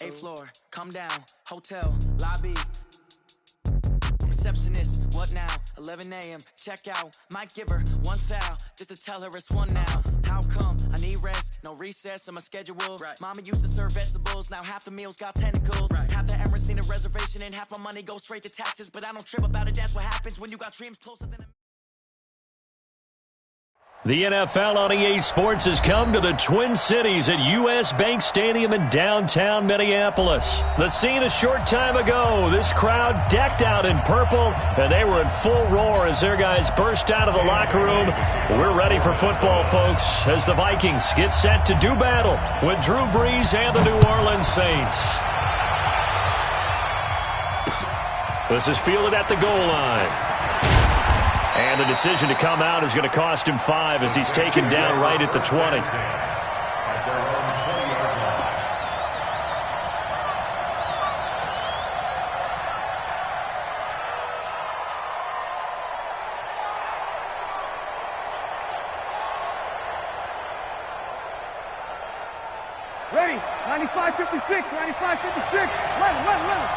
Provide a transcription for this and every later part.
8th floor, come down, hotel, lobby. Receptionist, what now? 11 a.m., check out. Might give her one foul, just to tell her it's one now. How come? I need rest, no recess in my schedule. Right. Mama used to serve vegetables, now half the meals got tentacles. Right. Half the Emirates need a reservation and half my money goes straight to taxes. But I don't trip about it, that's what happens when you got dreams closer than a... The NFL on EA Sports has come to the Twin Cities at U.S. Bank Stadium in downtown Minneapolis. The scene a short time ago, this crowd decked out in purple, and they were in full roar as their guys burst out of the locker room. We're ready for football, folks, as the Vikings get set to do battle with Drew Brees and the New Orleans Saints. This is fielded at the goal line. And the decision to come out is going to cost him 5 as he's taken down right at the 20. Ready, 95-56, 95-56, let him.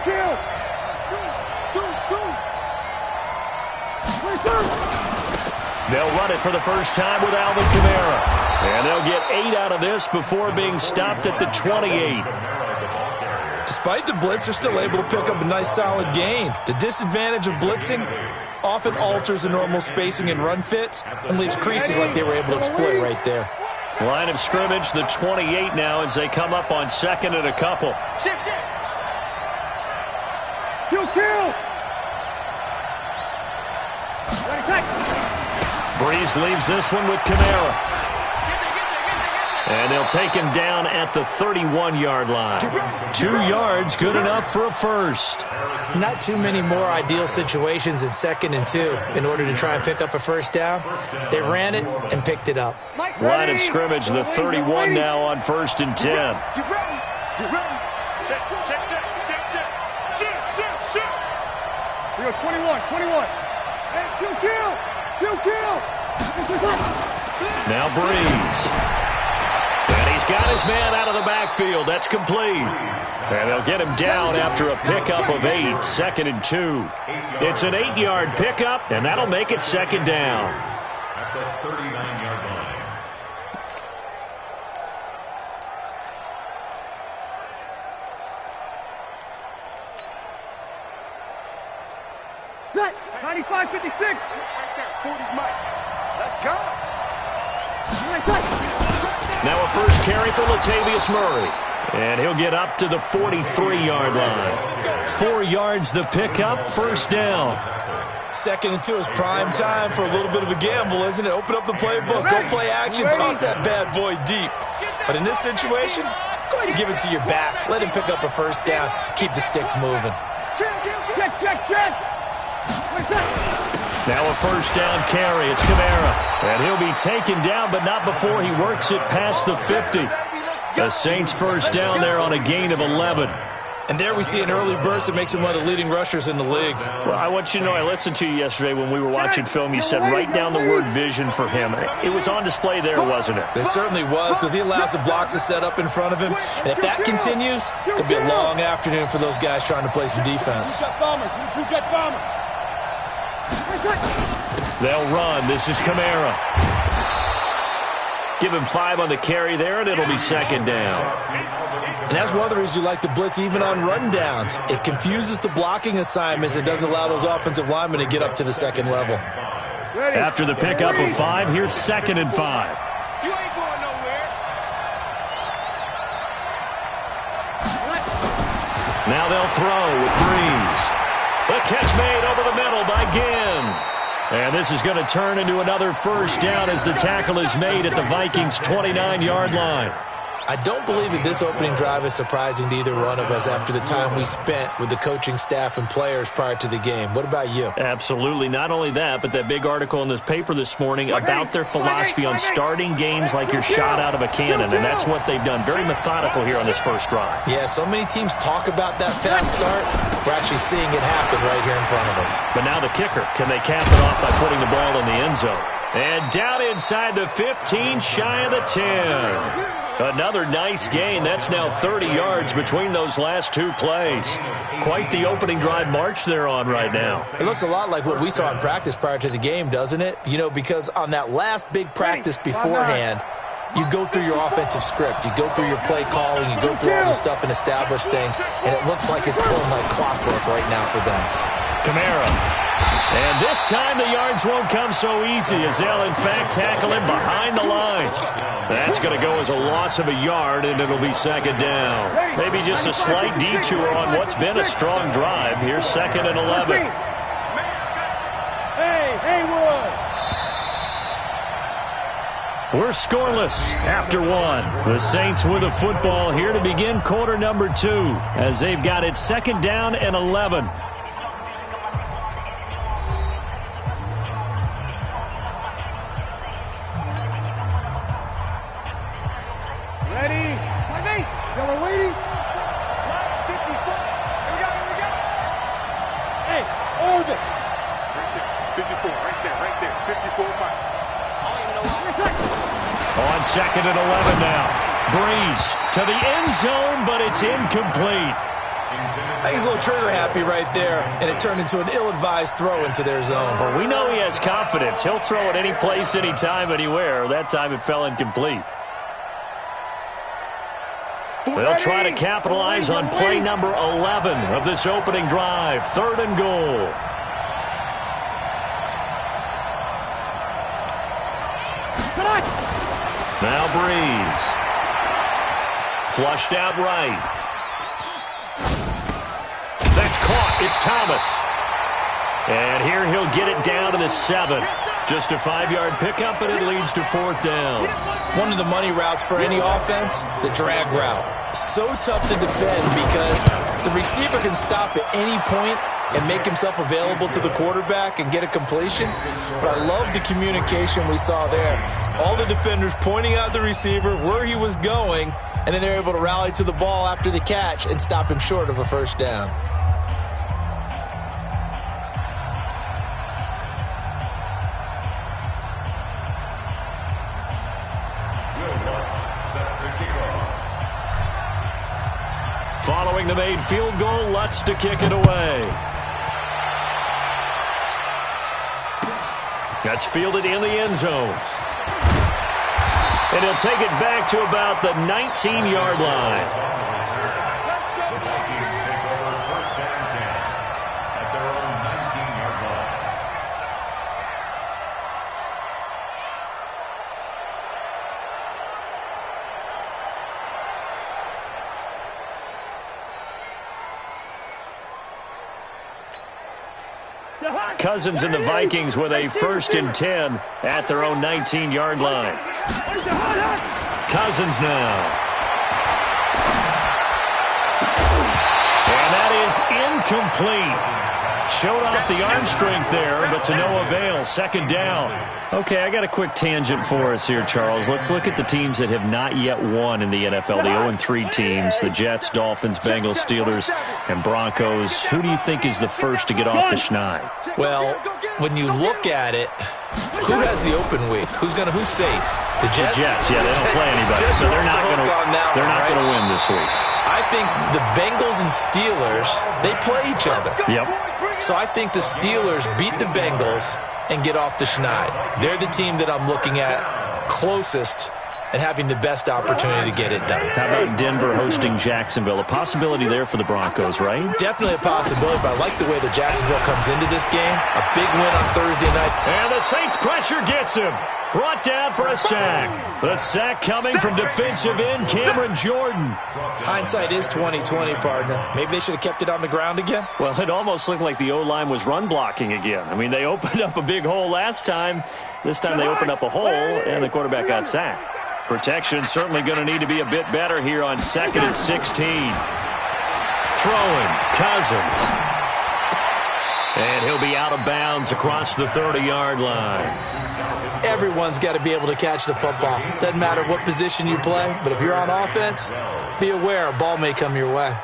Kill. They'll run it for the first time with Alvin Kamara. And they'll get 8 out of this before being stopped at the 28. Despite the blitz, they're still able to pick up a nice solid gain. The disadvantage of blitzing often alters the normal spacing and run fits and leaves creases like they were able to exploit right there. Line of scrimmage, the 28 now as they come up on second and a couple. Shift. Kill. Brees leaves this one with Kamara. And they'll take him down at the 31-yard line. 2 yards, good enough for a first. Not too many more ideal situations in 2nd and 2 in order to try and pick up a first down. They ran it and picked it up. Line of scrimmage, the 31 now on 1st and 10. Get ready. We go 21. Hey, kill. Now Brees. And he's got his man out of the backfield. That's complete. And they'll get him down after a pickup of 8, 2nd and 2. It's an 8-yard pickup, and that'll make it 2nd down. At the 39-yard line. Set, 95-56. 40's Mike. Let's go. Now a first carry for Latavius Murray. And he'll get up to the 43-yard line. 4 yards the pickup, first down. 2nd and 2 is prime time for a little bit of a gamble, isn't it? Open up the playbook, go play action, toss that bad boy deep. But in this situation, go ahead and give it to your back. Let him pick up a first down. Keep the sticks moving. Check. Now a first down carry. It's Kamara. And he'll be taken down, but not before he works it past the 50. The Saints first down there on a gain of 11. And there we see an early burst that makes him one of the leading rushers in the league. Well, I want you to know, I listened to you yesterday when we were watching film. You said write down the word vision for him. It was on display there, wasn't it? It certainly was, because he allows the blocks to set up in front of him. And if that continues, it'll be a long afternoon for those guys trying to play some defense. They'll run. This is Kamara. Give him 5 on the carry there, and it'll be 2nd down. And that's one of the reasons you like to blitz even on rundowns. It confuses the blocking assignments. It doesn't allow those offensive linemen to get up to the 2nd level. After the pickup of 5, here's 2nd and 5. You ain't going nowhere. Now they'll throw with Brees. The catch made over the middle by Ginn. And this is going to turn into another first down as the tackle is made at the Vikings' 29-yard line. I don't believe that this opening drive is surprising to either one of us after the time we spent with the coaching staff and players prior to the game. What about you? Absolutely. Not only that, but that big article in this paper this morning about their philosophy on starting games like you're shot out of a cannon, and that's what they've done. Very methodical here on this first drive. Yeah, so many teams talk about that fast start. We're actually seeing it happen right here in front of us. But now the kicker. Can they cap it off by putting the ball in the end zone? And down inside the 15, shy of the 10. Another nice gain. That's now 30 yards between those last two plays. Quite the opening drive march they're on right now. It looks a lot like what we saw in practice prior to the game, doesn't it? You know, because on that last big practice beforehand, you go through your offensive script. You go through your play calling. You go through all the stuff and establish things. And it looks like it's going like clockwork right now for them. Kamara. And this time the yards won't come so easy as they'll, in fact, tackle him behind the line. That's going to go as a loss of a yard, and it'll be second down. Maybe just a slight detour on what's been a strong drive. Here's 2nd and 11. We're scoreless after one. The Saints with a football here to begin quarter number 2 as they've got it 2nd down and 11. On 2nd and 11 now. Breeze to the end zone, but it's incomplete. He's a little trigger happy right there, and it turned into an ill-advised throw into their zone. Well, we know he has confidence. He'll throw it any place, anytime, anywhere. That time it fell incomplete. They'll try to capitalize on play number 11 of this opening drive. 3rd and goal. Now Breeze. Flushed out right. That's caught. It's Thomas. And here he'll get it down to the 7. Just a 5-yard pickup, and it leads to 4th down. One of the money routes for any offense, the drag route. So tough to defend because the receiver can stop at any point and make himself available to the quarterback and get a completion. But I love the communication we saw there. All the defenders pointing out the receiver, where he was going, and then they're able to rally to the ball after the catch and stop him short of a first down. Following the made field goal, Lutz to kick it away. That's fielded in the end zone. And he'll take it back to about the 19-yard line. Vikings take over 1st and 10 at their own 19-yard line. Cousins and the Vikings with a 1st and 10 at their own 19-yard line. Cousins now. And that is incomplete. Showed off the arm strength there, but to no avail. 2nd down. Okay, I got a quick tangent for us here, Charles. Let's look at the teams that have not yet won in the NFL. The 0-3 teams, the Jets, Dolphins, Bengals, Steelers, and Broncos. Who do you think is the first to get off the schneid? Well, when you look at it, who has the open week? Who's safe? The Jets? The Jets, yeah, they don't play anybody, so they're not going to win this week. I think the Bengals and Steelers, they play each other. Yep. So I think the Steelers beat the Bengals and get off the schneid. They're the team that I'm looking at closest and having the best opportunity to get it done. How about Denver hosting Jacksonville? A possibility there for the Broncos, right? Definitely a possibility, but I like the way that Jacksonville comes into this game. A big win on Thursday night. And the Saints pressure gets him. Brought down for a sack. The sack coming from defensive end Cameron Jordan. Hindsight is 20/20, partner. Maybe they should have kept it on the ground again. Well, it almost looked like the O-line was run blocking again. I mean, they opened up a big hole last time. This time they opened up a hole, and the quarterback got sacked. Protection's certainly going to need to be a bit better here on 2nd and 16. Throwing, Cousins. And he'll be out of bounds across the 30-yard line. Everyone's got to be able to catch the football. Doesn't matter what position you play, but if you're on offense, be aware a ball may come your way.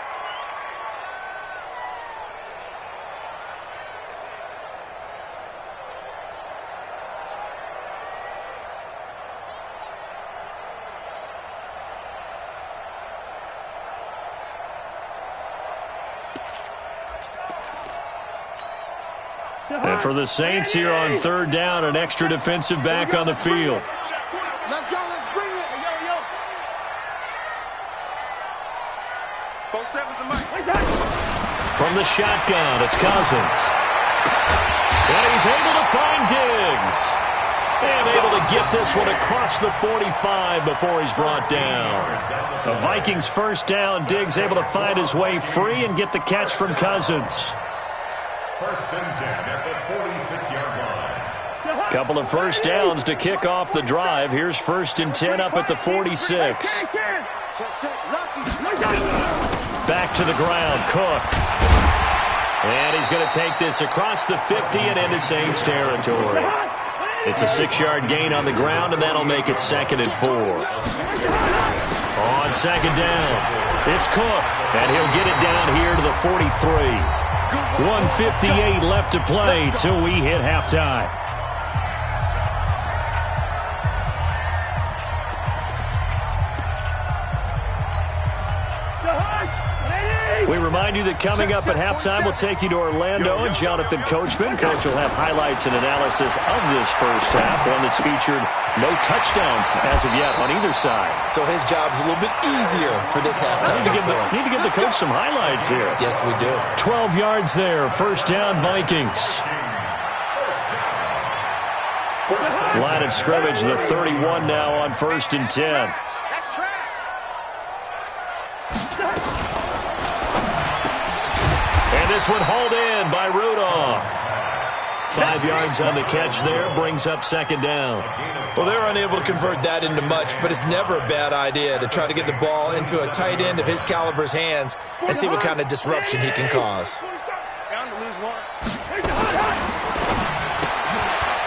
And for the Saints here on 3rd down, an extra defensive back on the field. Let's go, let's bring it. Both sevens and Mike. From the shotgun, it's Cousins. And he's able to find Diggs. And able to get this one across the 45 before he's brought down. The Vikings 1st down. Diggs able to find his way free and get the catch from Cousins. 1st and 10 at the 46-yard line. Couple of 1st downs to kick off the drive. Here's 1st and 10 up at the 46. Back to the ground, Cook. And he's going to take this across the 50 and into Saints territory. It's a 6-yard gain on the ground, and that'll make it 2nd and 4. On 2nd down, it's Cook, and he'll get it down here to the 43. 1:58 left to play till we hit halftime. We remind you that coming up at halftime, we'll take you to Orlando and Jonathan Coachman. Coach will have highlights and analysis of this first half, one that's featured no touchdowns as of yet on either side. So his job's a little bit easier for this halftime. Need to give the coach some highlights here. Yes, we do. 12 yards there. 1st down, Vikings. Line of scrimmage, the 31 now on 1st and 10. That's track. And this one hauled in by Rudolph. 5 yards on the catch there, brings up 2nd down. Well, they're unable to convert that into much, but it's never a bad idea to try to get the ball into a tight end of his caliber's hands and see what kind of disruption he can cause.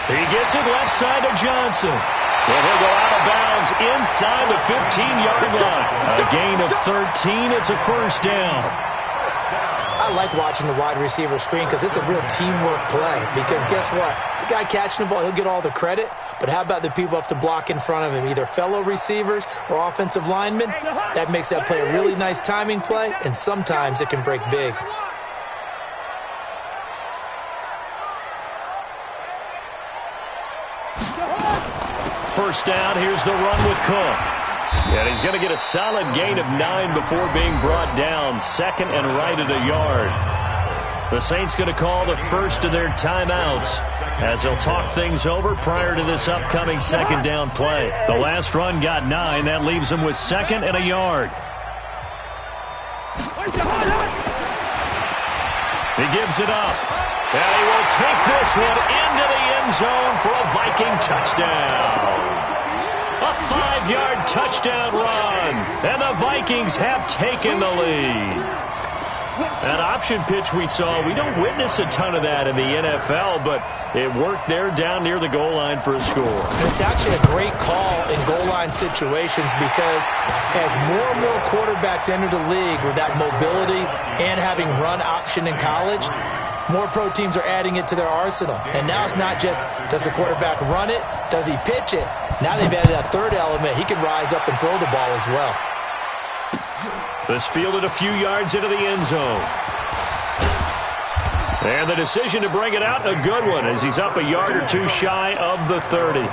He gets it left side to Johnson. And he'll go out of bounds inside the 15-yard line. A gain of 13. It's a 1st down. I like watching the wide receiver screen because it's a real teamwork play. Because guess what? The guy catching the ball, he'll get all the credit. But how about the people up to block in front of him, either fellow receivers or offensive linemen? That makes that play a really nice timing play, and sometimes it can break big. First down, here's the run with Cook. And he's going to get a solid gain of 9 before being brought down. 2nd and right at a yard. The Saints going to call the first of their timeouts as they'll talk things over prior to this upcoming 2nd down play. The last run got 9. That leaves them with 2nd and a yard. He gives it up. And he will take this one into the end zone for a Viking touchdown. A 5-yard touchdown run. And the Vikings have taken the lead. That option pitch we saw, we don't witness a ton of that in the NFL, but it worked there down near the goal line for a score. It's actually a great call in goal line situations because as more and more quarterbacks enter the league with that mobility and having run option in college, more pro teams are adding it to their arsenal. And now it's not just, does the quarterback run it? Does he pitch it? Now they've added that third element. He can rise up and throw the ball as well. This fielded a few yards into the end zone. And the decision to bring it out, a good one, as he's up a yard or two shy of the 30.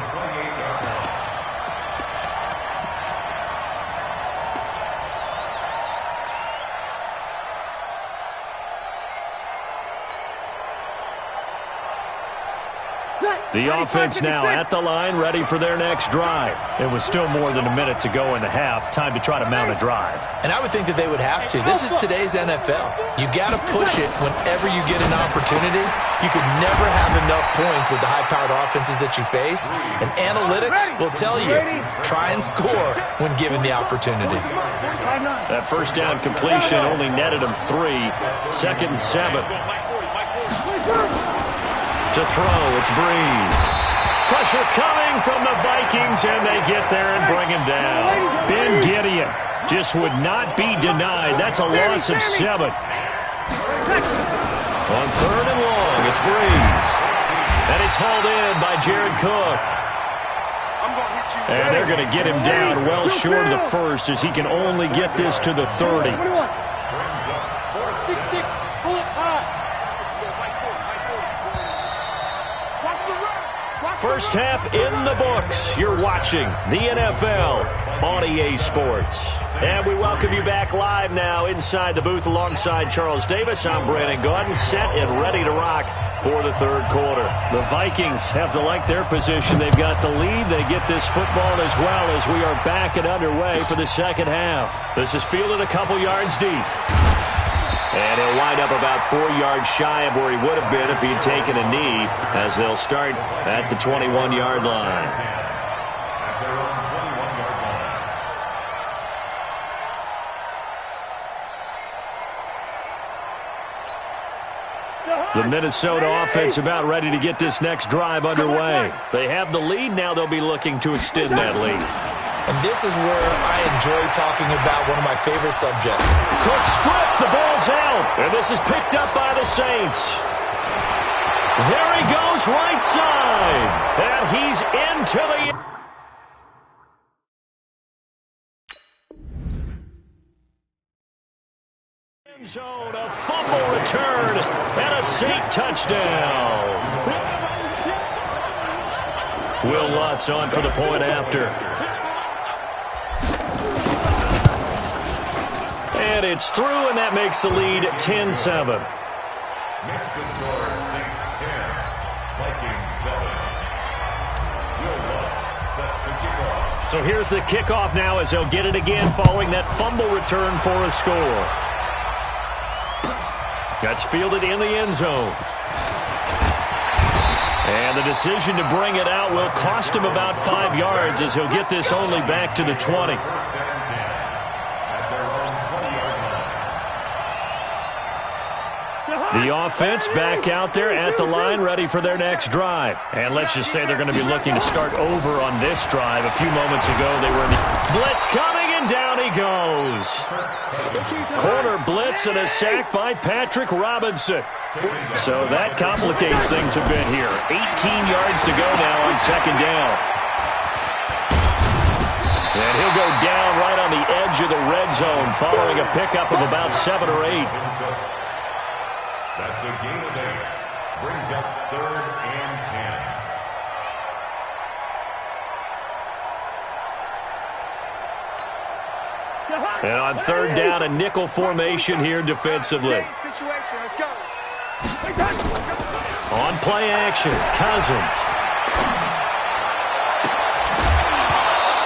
The offense now at the line, ready for their next drive. It was still more than a minute to go in the half. Time to try to mount a drive. And I would think that they would have to. This is today's NFL. You got to push it whenever you get an opportunity. You could never have enough points with the high-powered offenses that you face. And analytics will tell you, try and score when given the opportunity. That first down completion only netted them 3. 2nd and 7. To throw, it's Breeze. Pressure coming from the Vikings, and they get there and bring him down. Ben Gideon just would not be denied. That's a loss of 7. On 3rd and long, it's Breeze. And it's hauled in by Jared Cook. And they're going to get him down well short of the first, as he can only get this to the 30. First half in the books. You're watching the NFL on EA Sports. And we welcome you back live now inside the booth alongside Charles Davis. I'm Brandon Gordon, set and ready to rock for the 3rd quarter. The Vikings have to like their position. They've got the lead. They get this football as well as we are back and underway for the 2nd half. This is fielded a couple yards deep. And he'll wind up about 4 yards shy of where he would have been if he'd taken a knee, as they'll start at the 21-yard line. The Minnesota offense about ready to get this next drive underway. They have the lead. Now they'll be looking to extend that lead. And this is where I enjoy talking about one of my favorite subjects. Cook stripped, the ball's out, and this is picked up by the Saints. There he goes, right side, and he's into the end zone. A fumble return and a Saint touchdown. Will Lutz on for the point after. And it's through, and that makes the lead 10-7. Makes the score Saints 10, Vikings 7. Will Lutz set to kick off. So here's the kickoff now as they'll get it again following that fumble return for a score. That's fielded in the end zone. And the decision to bring it out will cost him about 5 yards as he'll get this only back to the 20. The offense back out there at the line, ready for their next drive. And let's just say they're going to be looking to start over on this drive. A few moments ago, they were in the blitz coming, and down he goes. Corner blitz and a sack by Patrick Robinson. So that complicates things a bit here. 18 yards to go now on 2nd down. And he'll go down right on the edge of the red zone following a pickup of about 7 or 8. That's a gain of 8. Brings up 3rd and 10. And on 3rd down, a nickel formation here defensively. On play action, Cousins.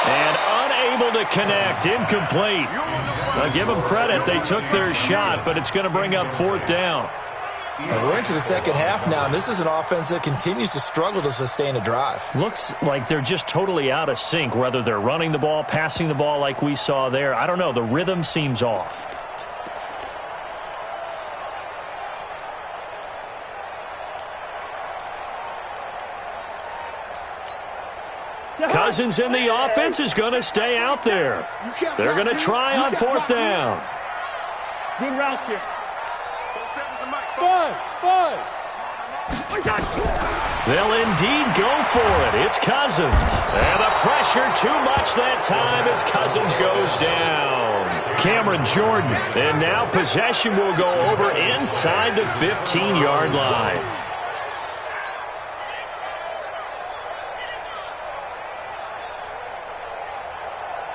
And unable to connect, incomplete. I'll give them credit, they took their shot, but it's going to bring up 4th down. And we're into the 2nd half now, and this is an offense that continues to struggle to sustain a drive. Looks like they're just totally out of sync, whether they're running the ball, passing the ball like we saw there. I don't know, the rhythm seems off. Cousins in the offense is going to stay out there. They're going to try on 4th down. Good route here. They'll indeed go for it. It's Cousins. And the pressure too much that time as Cousins goes down. Cameron Jordan. And now possession will go over inside the 15-yard line.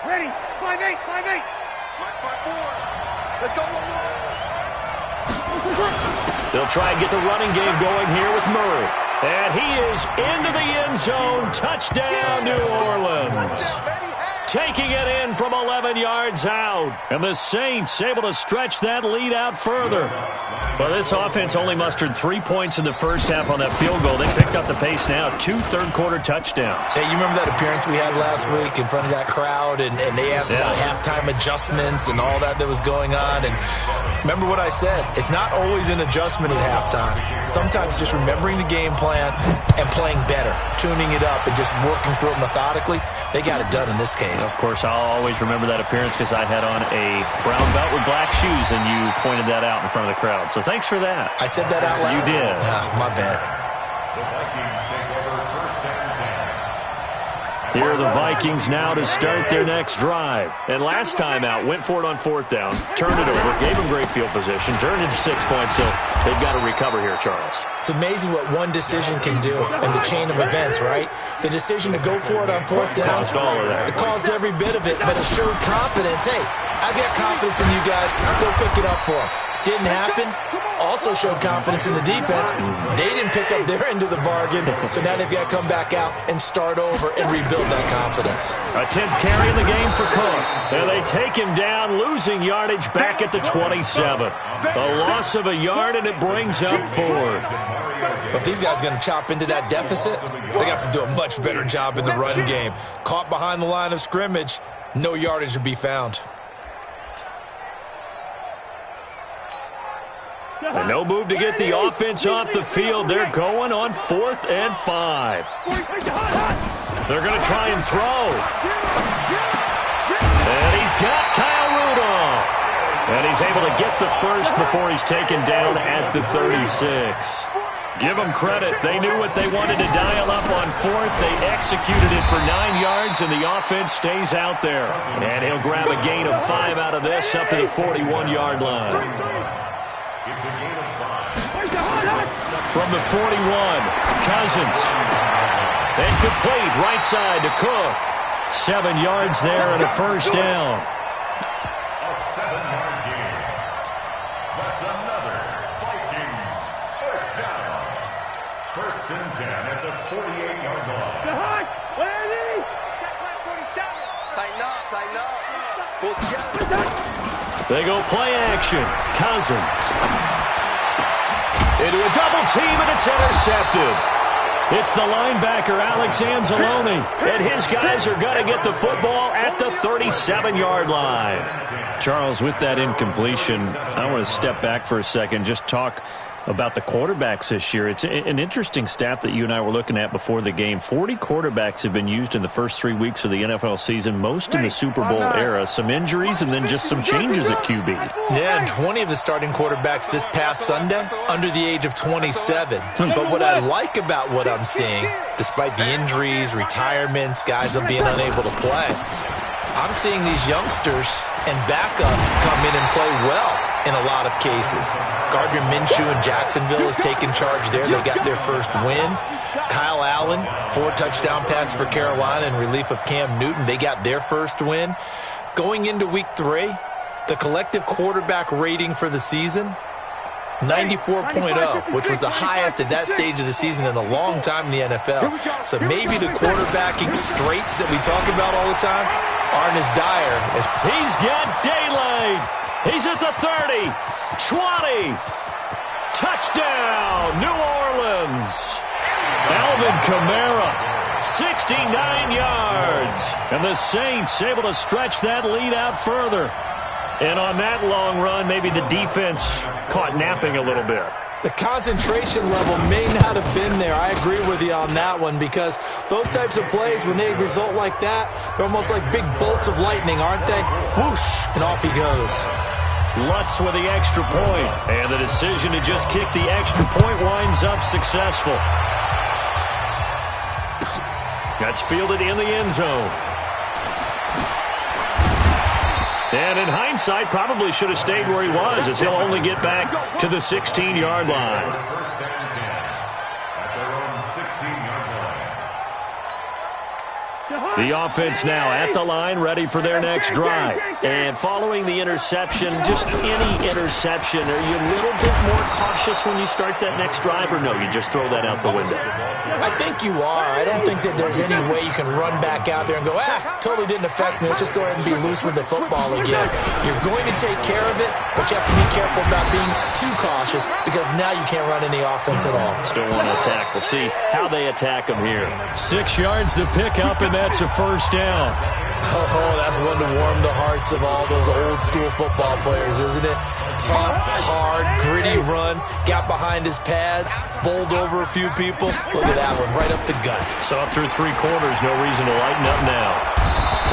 Ready. 5-8, 5-8. 5-4. Let's go. They'll try and get the running game going here with Murray. And he is into the end zone. Touchdown, New Orleans. Taking it in from 11 yards out. And the Saints able to stretch that lead out further. Well, this offense only mustered 3 points in the first half on that field goal. They picked up the pace now. 2 third-quarter touchdowns. Hey, you remember that appearance we had last week in front of that crowd? And they asked about halftime adjustments and all that was going on. And remember what I said. It's not always an adjustment at halftime. Sometimes just remembering the game plan and playing better, tuning it up and just working through it methodically. They got it done in this case. Of course, I'll always remember that appearance because I had on a brown belt with black shoes, and you pointed that out in front of the crowd. So thanks for that. I said that out loud? You did. My bad. The Vikings take over first and 10. Here are the Vikings now to start their next drive. And last time out, went for it on fourth down, turned it over, gave them great field position, turned into 6 points, so they've got to recover here, Charles. It's amazing what one decision can do in the chain of events, right? The decision to go for it on fourth down. Caused all of that. It caused every bit of it, but it showed confidence. Hey, I've got confidence in you guys. Go pick it up for them. Didn't happen. Also showed confidence in the defense. They didn't pick up their end of the bargain, so now they've got to come back out and start over and rebuild that confidence. A 10th carry in the game for Cook. And they take him down, losing yardage back at the 27. A loss of a yard, and it brings up fourth. But these guys going to chop into that deficit, they got to do a much better job in the run game. Caught behind the line of scrimmage, no yardage to be found. And no move to get the offense off the field. They're going on 4th and 5. They're going to try and throw. And he's got Kyle Rudolph. And he's able to get the first before he's taken down at the 36. Give them credit. They knew what they wanted to dial up on 4th. They executed it for 9 yards, and the offense stays out there. And he'll grab a gain of 5 out of this up to the 41-yard line. It's a gain of 5. From the 41, Cousins. Incomplete, right side to Cook. 7 yards there and a first down. A 7-yard gain. That's another Vikings first down. First and 10 at the 48-yard line. Tighten up. Pull together. They go play action. Cousins. Into a double team, and it's intercepted. It's the linebacker, Alex Anzalone. And his guys are going to get the football at the 37-yard line. Charles, with that incompletion, I want to step back for a second, just talk about the quarterbacks this year. It's an interesting stat that you and I were looking at before the game. 40 quarterbacks have been used in the first 3 weeks of the NFL season, most in the Super Bowl era. Some injuries and then just some changes at QB. Yeah, and 20 of the starting quarterbacks this past Sunday under the age of 27. But what I like about what I'm seeing, despite the injuries, retirements, guys being unable to play, I'm seeing these youngsters and backups come in and play well in a lot of cases. Gardner Minshew in Jacksonville has taken charge there. They got their first win. Kyle Allen, 4-touchdown pass for Carolina in relief of Cam Newton. They got their first win. Going into week 3, the collective quarterback rating for the season, 94.0, which was the highest at that stage of the season in a long time in the NFL. So maybe the quarterbacking straits that we talk about all the time aren't as dire as... He's got daylight. He's at the 30, 20. Touchdown, New Orleans. Alvin Kamara, 69 yards. And the Saints able to stretch that lead out further. And on that long run, maybe the defense caught napping a little bit. The concentration level may not have been there. I agree with you on that one, because those types of plays, when they result like that, they're almost like big bolts of lightning, aren't they? Whoosh, and off he goes. Lutz with the extra point. And the decision to just kick the extra point winds up successful. That's fielded in the end zone. And in hindsight, probably should have stayed where he was, as he'll only get back to the 16-yard line. First and 10 at their own 16-yard line. The offense now at the line, ready for their next drive. And following the interception, just any interception, are you a little bit more cautious when you start that next drive, or no, you just throw that out the window? I think you are. I don't think that there's any way you can run back out there and go, totally didn't affect me. Let's just go ahead and be loose with the football again. You're going to take care of it, but you have to be careful about being too cautious because now you can't run any offense at all. Still want to attack. We'll see how they attack them here. 6 yards to pick up, and that's a first down. Oh, that's one to warm the hearts of all those old-school football players, isn't it? Tough, hard, gritty run, got behind his pads, bowled over a few people. Look at that one, right up the gut. So up through 3 quarters, no reason to lighten up now.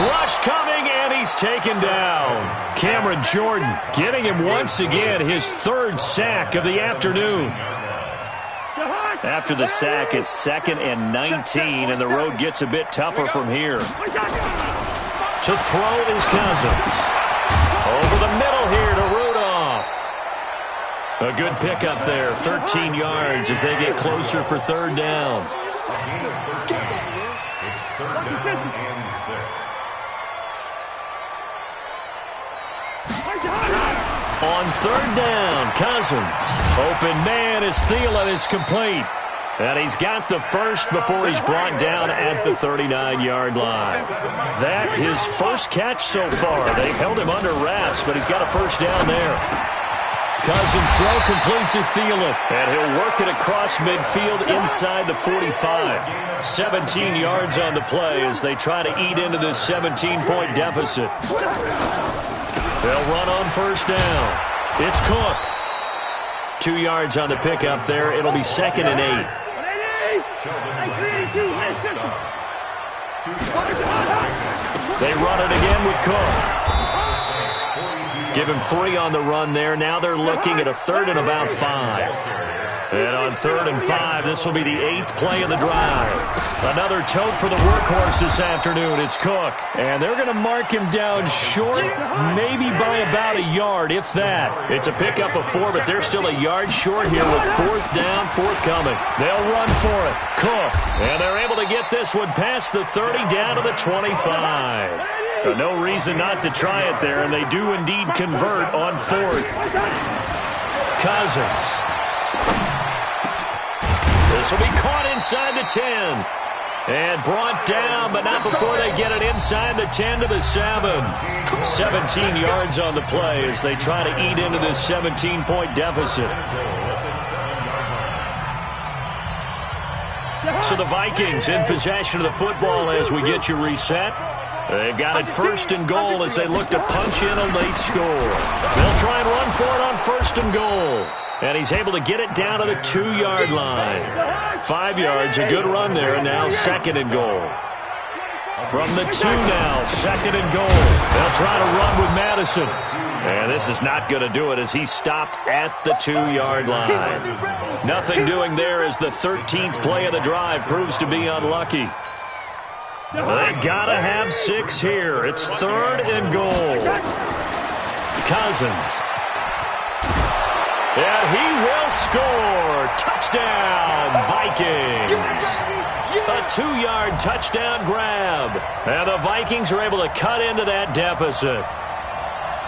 Rush coming, and he's taken down. Cameron Jordan getting him once again, his 3rd sack of the afternoon. After the sack, it's 2nd and 19, and the road gets a bit tougher from here. To throw is Cousins. Over the middle here to Rudolph. A good pickup there, 13 yards as they get closer for 3rd down. It's 3rd down and 6. On 3rd down, Cousins. Open man is Thielen. It's complete. And he's got the first before he's brought down at the 39-yard line. That his first catch so far. They've held him under wraps, but he's got a first down there. Cousins throw complete to Thielen. And he'll work it across midfield inside the 45. 17 yards on the play as they try to eat into this 17-point deficit. They'll run on first down. It's Cook. 2 yards on the pickup there. It'll be 2nd and 8. They run it again with Cook. Give him 3 on the run there. Now they're looking at a 3rd and about 5. And on 3rd and 5, this will be the 8th play of the drive. Another tote for the workhorse this afternoon. It's Cook. And they're going to mark him down short, maybe by about a yard, if that. It's a pickup of 4, but they're still a yard short here with 4th down, forthcoming. They'll run for it. Cook. And they're able to get this one past the 30 down to the 25. No reason not to try it there, and they do indeed convert on 4th. Cousins. This will be caught inside the 10. And brought down, but not before they get it inside the 10 to the 7. 17 yards on the play as they try to eat into this 17-point deficit. So the Vikings in possession of the football as we get you reset. They've got it 1st and goal as they look to punch in a late score. They'll try and run for it on 1st and goal. And he's able to get it down to the 2-yard line. 5 yards, a good run there, and now 2nd and goal. From the 2 now, 2nd and goal. They'll try to run with Madison. And this is not going to do it as he's stopped at the 2-yard line. Nothing doing there as the 13th play of the drive proves to be unlucky. They gotta have 6 here. It's 3rd and goal. Cousins. And he will score. Touchdown, Vikings. A 2-yard touchdown grab. And the Vikings are able to cut into that deficit.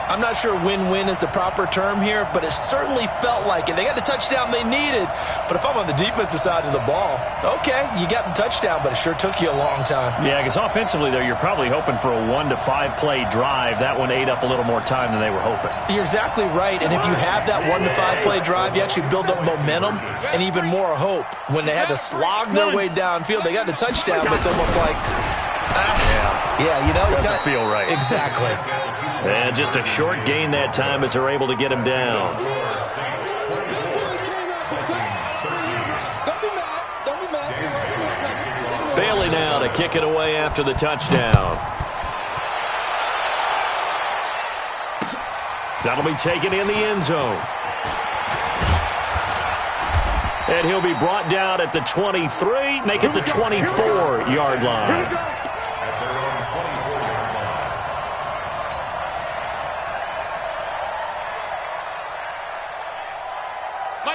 I'm not sure win-win is the proper term here, but it certainly felt like it. They got the touchdown they needed. But if I'm on the defensive side of the ball, okay, you got the touchdown, but it sure took you a long time. Yeah, because offensively there, you're probably hoping for a 1 to 5 play drive. That one ate up a little more time than they were hoping. You're exactly right, and if you have that 1 to 5 play drive, you actually build up momentum and even more hope. When they had to slog their way downfield, they got the touchdown, but it's almost like, yeah, you know. Doesn't feel right. Exactly. And just a short gain that time as they're able to get him down. Bailey now to kick it away after the touchdown. That'll be taken in the end zone. And he'll be brought down at the 23, make it the 24-yard line.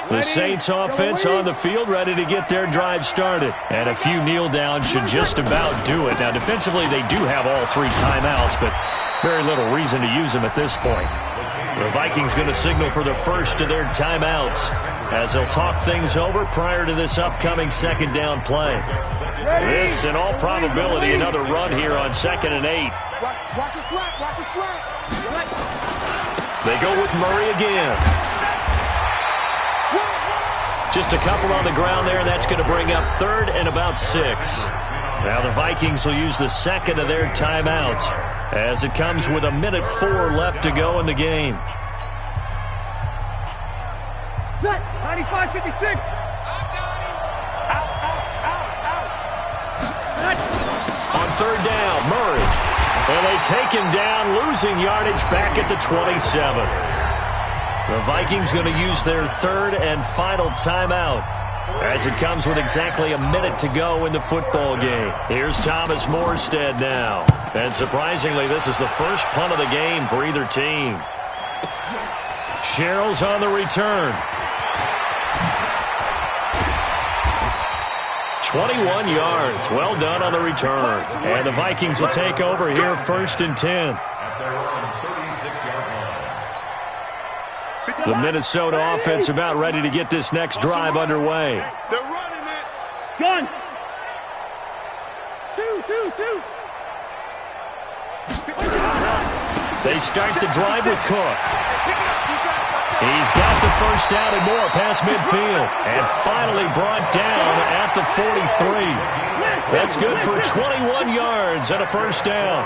The The Saints offense on the field, ready to get their drive started. And a few kneel downs should just about do it. Now, defensively, they do have all 3 timeouts, but very little reason to use them at this point. The Vikings going to signal for the first of their timeouts as they'll talk things over prior to this upcoming second down play. This, in all probability, another run here on 2nd and 8. Watch the slant. Watch the slant. They go with Murray again. Just a couple on the ground there, and that's going to bring up 3rd and about 6. Now the Vikings will use the second of their timeouts as it comes with 1:04 left to go in the game. 95-56. On 3rd down, Murray. And they take him down, losing yardage back at the 27. The Vikings going to use their 3rd and final timeout as it comes with exactly 1 minute to go in the football game. Here's Thomas Morstead now. And surprisingly, this is the first punt of the game for either team. Sherrill's on the return. 21 yards. Well done on the return. And the Vikings will take over here 1st and 10. The Minnesota offense about ready to get this next drive underway. They're running it. Gun. 2. They start the drive with Cook. He's got the first down and more past midfield. And finally brought down at the 43. That's good for 21 yards and a first down.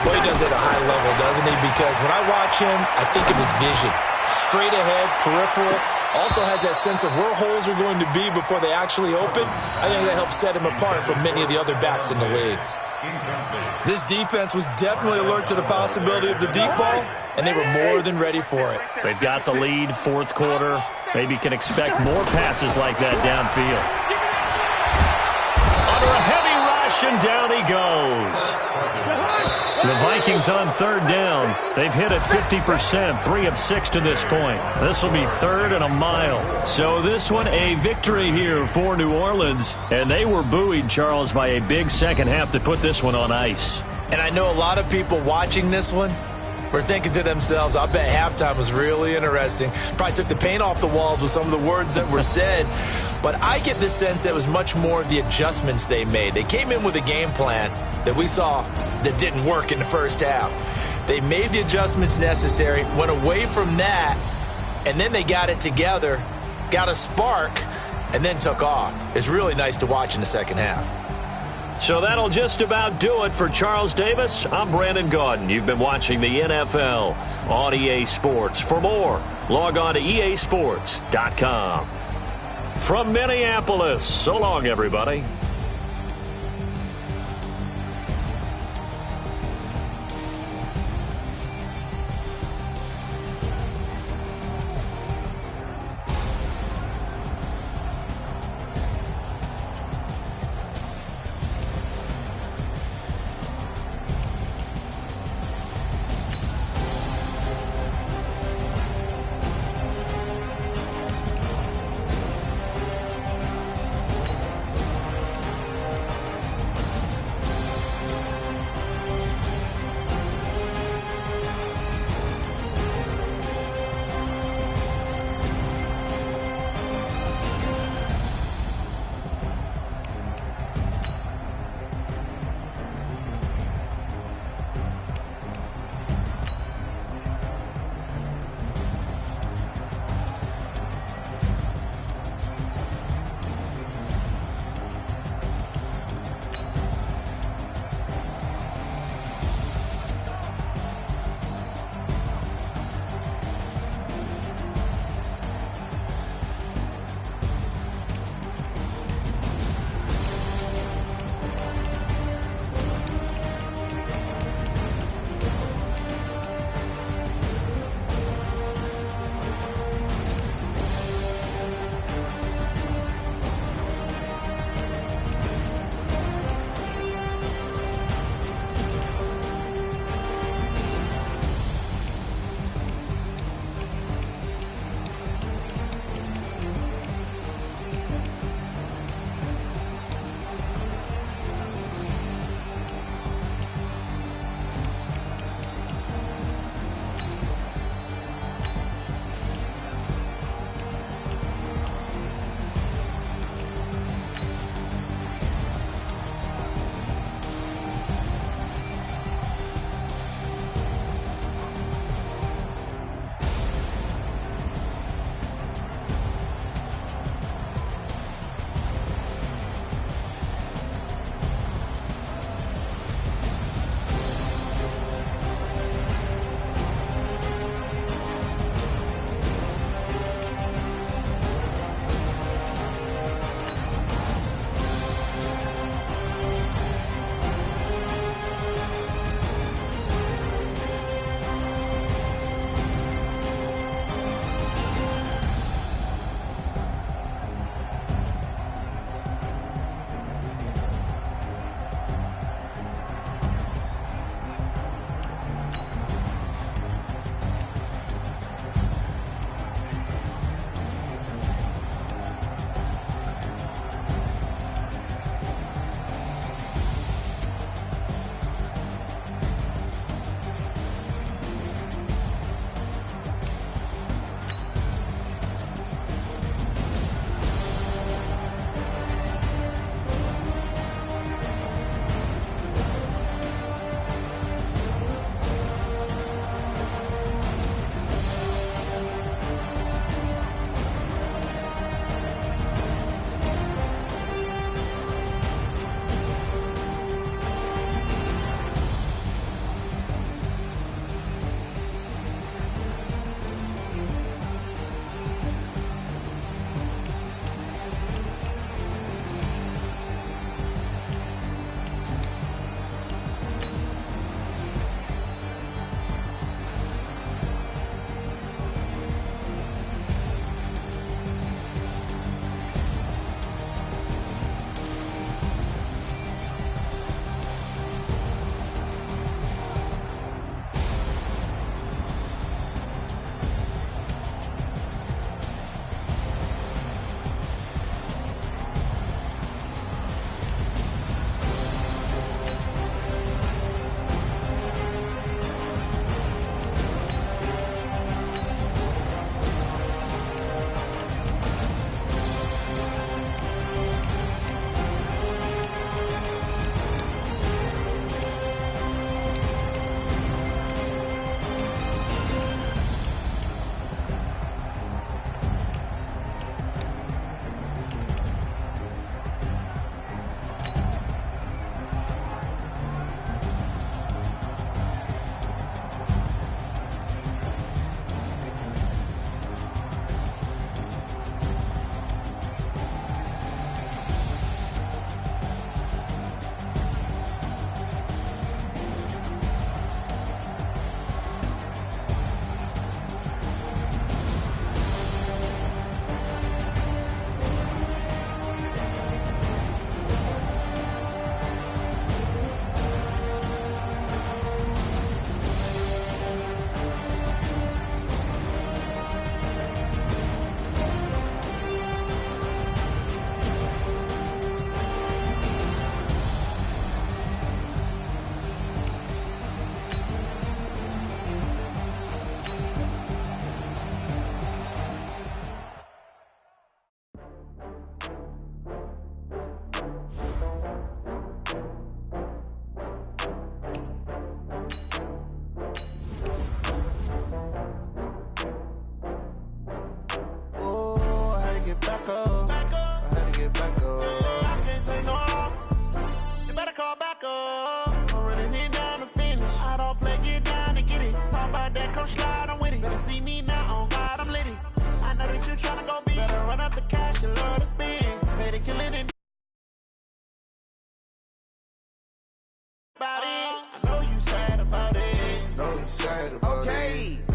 Well, he does it at a high level, doesn't he? Because when I watch him, I think of his vision. Straight ahead, peripheral. Also has that sense of where holes are going to be before they actually open. I think that helps set him apart from many of the other backs in the league. This defense was definitely alert to the possibility of the deep ball, and they were more than ready for it. They've got the lead, 4th quarter. Maybe can expect more passes like that downfield. Under a heavy rush, and down he goes. The Vikings on 3rd down. They've hit it 50%, 3 of 6 to this point. This will be 3rd and a mile. So this one, a victory here for New Orleans. And they were buoyed, Charles, by a big second half to put this one on ice. And I know a lot of people watching this one were thinking to themselves, I bet halftime was really interesting. Probably took the paint off the walls with some of the words that were said. But I get the sense that it was much more the adjustments they made. They came in with a game plan that we saw that didn't work in the first half. They made the adjustments necessary, went away from that, and then they got it together, got a spark, and then took off. It's really nice to watch in the second half. So that'll just about do it for Charles Davis. I'm Brandon Gaudin. You've been watching the NFL on EA Sports. For more, log on to easports.com. From Minneapolis, so long, everybody. back up. I had to get back up. I can't take no loss. You better call back up. I'm running it down to finish. I don't play, get down to get it. Talk about that, come slide, I'm with it. Better see me now, on God, I'm litty. I know that you tryna go big. Better run up the cash, you love to spend. Better kill it and about it. I know you sad about it. Okay.